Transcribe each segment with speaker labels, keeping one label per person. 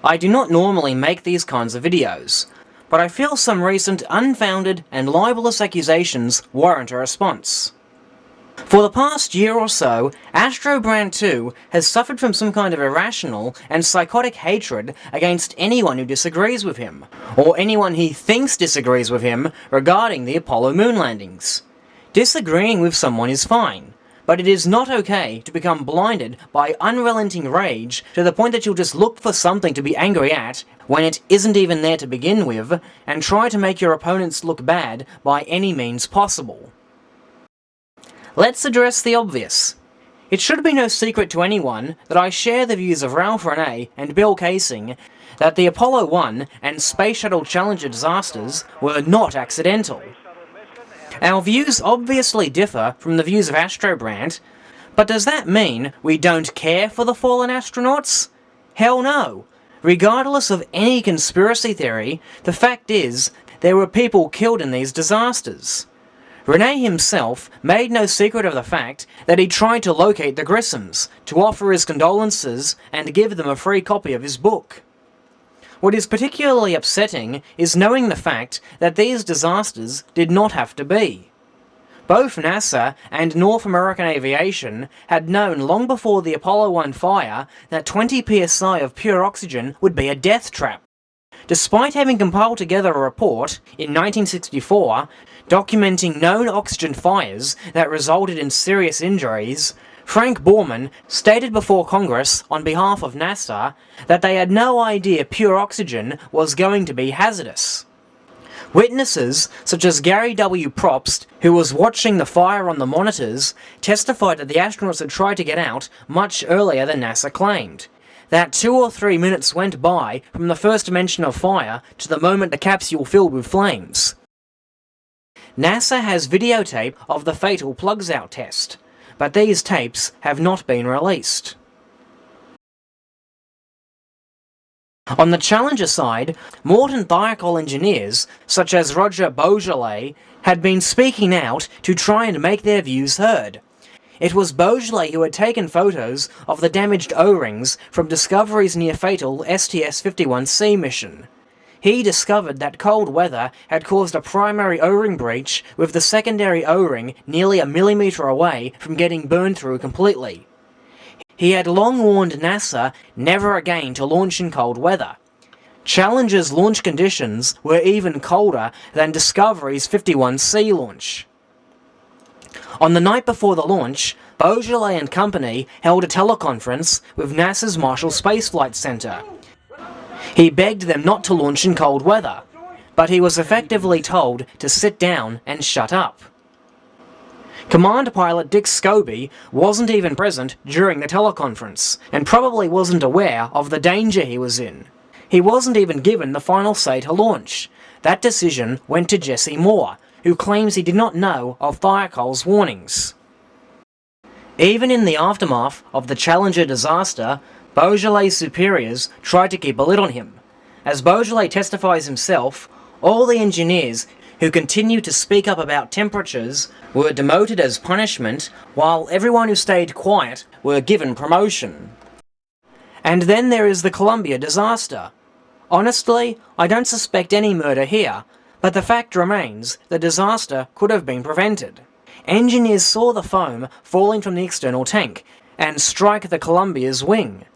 Speaker 1: I do not normally make these kinds of videos, but I feel some recent unfounded and libelous accusations warrant a response. For the past year or so, Astrobrant 2 has suffered from some kind of irrational and psychotic hatred against anyone who disagrees with him, or anyone he thinks disagrees with him regarding the Apollo moon landings. Disagreeing with someone is fine, but it is not okay to become blinded by unrelenting rage to the point that you'll just look for something to be angry at when it isn't even there to begin with, and try to make your opponents look bad by any means possible. Let's address the obvious. It should be no secret to anyone that I share the views of Ralph Renee and Bill Casing that the Apollo 1 and Space Shuttle Challenger disasters were not accidental. Our views obviously differ from the views of Astrobrant, but does that mean we don't care for the fallen astronauts? Hell no! Regardless of any conspiracy theory, the fact is, there were people killed in these disasters. Renee himself made no secret of the fact that he tried to locate the Grissoms to offer his condolences and give them a free copy of his book. What is particularly upsetting is knowing the fact that these disasters did not have to be. Both NASA and North American Aviation had known long before the Apollo 1 fire that 20 psi of pure oxygen would be a death trap. Despite having compiled together a report in 1964 documenting known oxygen fires that resulted in serious injuries, Frank Borman stated before Congress on behalf of NASA that they had no idea pure oxygen was going to be hazardous. Witnesses, such as Gary W. Probst, who was watching the fire on the monitors, testified that the astronauts had tried to get out much earlier than NASA claimed. That 2 or 3 minutes went by from the first mention of fire to the moment the capsule filled with flames. NASA has videotape of the fatal plugs-out test, but these tapes have not been released. On the Challenger side, Morton Thiokol engineers, such as Roger Beaujolais, had been speaking out to try and make their views heard. It was Beaujolais who had taken photos of the damaged O-rings from Discovery's near-fatal STS-51C mission. He discovered that cold weather had caused a primary O-ring breach, with the secondary O-ring nearly a millimeter away from getting burned through completely. He had long warned NASA never again to launch in cold weather. Challenger's launch conditions were even colder than Discovery's 51C launch. On the night before the launch, Beaujolais and company held a teleconference with NASA's Marshall Space Flight Center. He begged them not to launch in cold weather, but he was effectively told to sit down and shut up. Command pilot Dick Scobie wasn't even present during the teleconference, and probably wasn't aware of the danger he was in. He wasn't even given the final say to launch. That decision went to Jesse Moore, who claims he did not know of Thiokol's warnings. Even in the aftermath of the Challenger disaster, Beaujolais' superiors tried to keep a lid on him. As Beaujolais testifies himself, all the engineers who continued to speak up about temperatures were demoted as punishment, while everyone who stayed quiet were given promotion. And then there is the Columbia disaster. Honestly, I don't suspect any murder here, but the fact remains the disaster could have been prevented. Engineers saw the foam falling from the external tank and strike the Columbia's wing.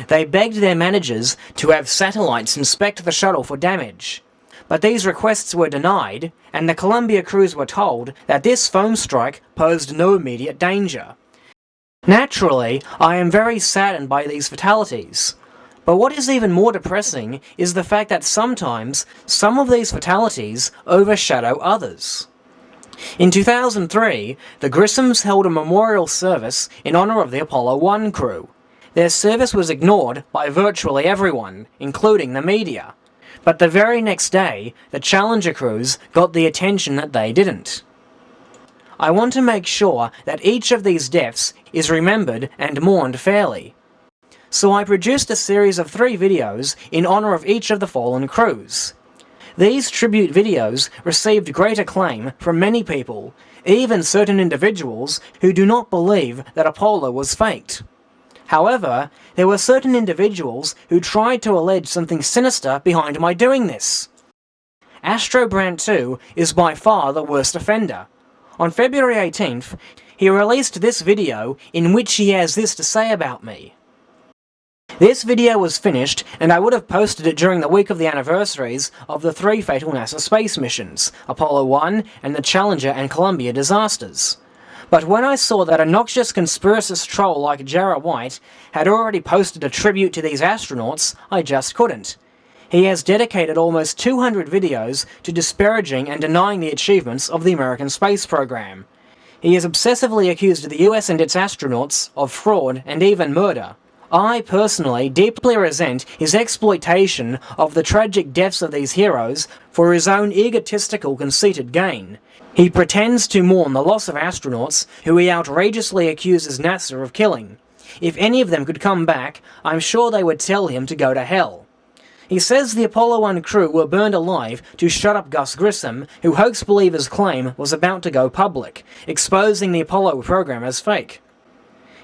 Speaker 1: They begged their managers to have satellites inspect the shuttle for damage, but these requests were denied, and the Columbia crews were told that this foam strike posed no immediate danger. Naturally, I am very saddened by these fatalities, but what is even more depressing is the fact that sometimes some of these fatalities overshadow others. In 2003, the Grissoms held a memorial service in honor of the Apollo 1 crew. Their service was ignored by virtually everyone, including the media. But the very next day, the Challenger crews got the attention that they didn't. I want to make sure that each of these deaths is remembered and mourned fairly. So I produced a series of 3 videos in honor of each of the fallen crews. These tribute videos received great acclaim from many people, even certain individuals who do not believe that Apollo was faked. However, there were certain individuals who tried to allege something sinister behind my doing this. Astrobrant 2 is by far the worst offender. On February 18th, he released this video in which he has this to say about me. This video was finished, and I would have posted it during the week of the anniversaries of the 3 fatal NASA space missions, Apollo 1 and the Challenger and Columbia disasters. But when I saw that a noxious conspiracist troll like Jarrah White had already posted a tribute to these astronauts, I just couldn't. He has dedicated almost 200 videos to disparaging and denying the achievements of the American space program. He has obsessively accused the US and its astronauts of fraud and even murder. I, personally, deeply resent his exploitation of the tragic deaths of these heroes for his own egotistical, conceited gain. He pretends to mourn the loss of astronauts who he outrageously accuses NASA of killing. If any of them could come back, I'm sure they would tell him to go to hell. He says the Apollo 1 crew were burned alive to shut up Gus Grissom, who hoax believers claim was about to go public, exposing the Apollo program as fake.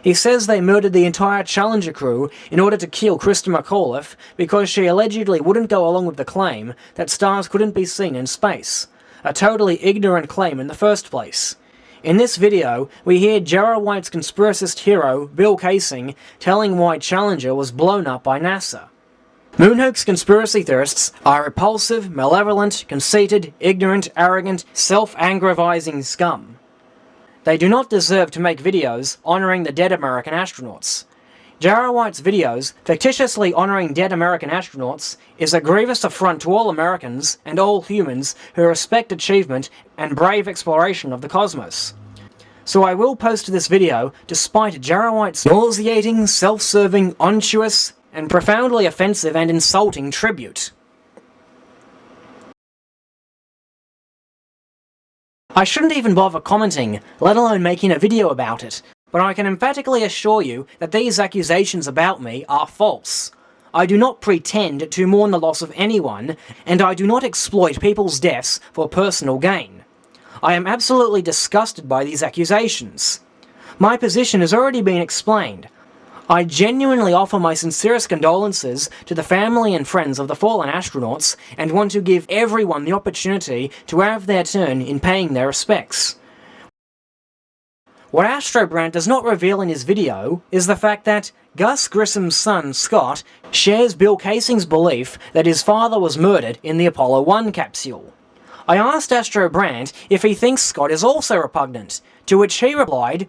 Speaker 1: He says they murdered the entire Challenger crew in order to kill Krista McAuliffe because she allegedly wouldn't go along with the claim that stars couldn't be seen in space. A totally ignorant claim in the first place. In this video, we hear Jarrah White's conspiracist hero, Bill Kaysing, telling why Challenger was blown up by NASA. Moonhoax conspiracy theorists are repulsive, malevolent, conceited, ignorant, arrogant, self-aggrandizing scum. They do not deserve to make videos honouring the dead American astronauts. Jarrah White's videos, fictitiously honouring dead American astronauts, is a grievous affront to all Americans and all humans who respect achievement and brave exploration of the cosmos. So I will post this video despite Jarrah White's nauseating, self-serving, unctuous, and profoundly offensive and insulting tribute. I shouldn't even bother commenting, let alone making a video about it, but I can emphatically assure you that these accusations about me are false. I do not pretend to mourn the loss of anyone, and I do not exploit people's deaths for personal gain. I am absolutely disgusted by these accusations. My position has already been explained. I genuinely offer my sincerest condolences to the family and friends of the fallen astronauts and want to give everyone the opportunity to have their turn in paying their respects. What Astrobrant does not reveal in his video is the fact that Gus Grissom's son, Scott, shares Bill Kaysing's belief that his father was murdered in the Apollo 1 capsule. I asked Astrobrant if he thinks Scott is also repugnant, to which he replied,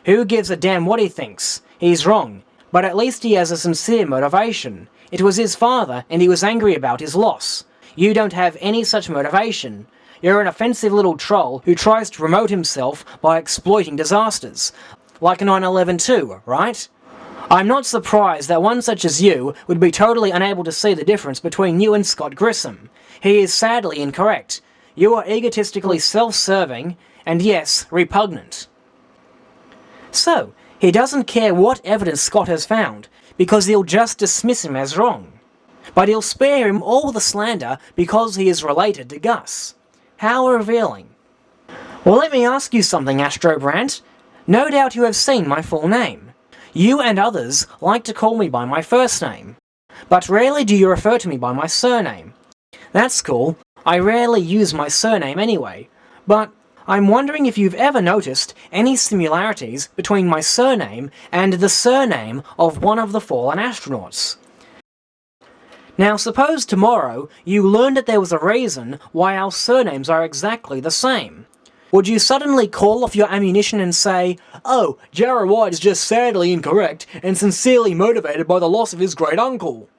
Speaker 1: "Who gives a damn what he thinks? He's wrong, but at least he has a sincere motivation. It was his father, and he was angry about his loss. You don't have any such motivation. You're an offensive little troll who tries to promote himself by exploiting disasters. Like 9/11 too, right? I'm not surprised that one such as you would be totally unable to see the difference between you and Scott Grissom. He is sadly incorrect. You are egotistically self-serving, and yes, repugnant." So, he doesn't care what evidence Scott has found, because he'll just dismiss him as wrong. But he'll spare him all the slander because he is related to Gus. How revealing. Well, let me ask you something, Astrobrant. No doubt you have seen my full name. You and others like to call me by my first name, but rarely do you refer to me by my surname. That's cool. I rarely use my surname anyway, but I'm wondering if you've ever noticed any similarities between my surname and the surname of one of the fallen astronauts. Now suppose tomorrow you learned that there was a reason why our surnames are exactly the same. Would you suddenly call off your ammunition and say, "Oh, Jarrah White is just sadly incorrect and sincerely motivated by the loss of his great uncle"?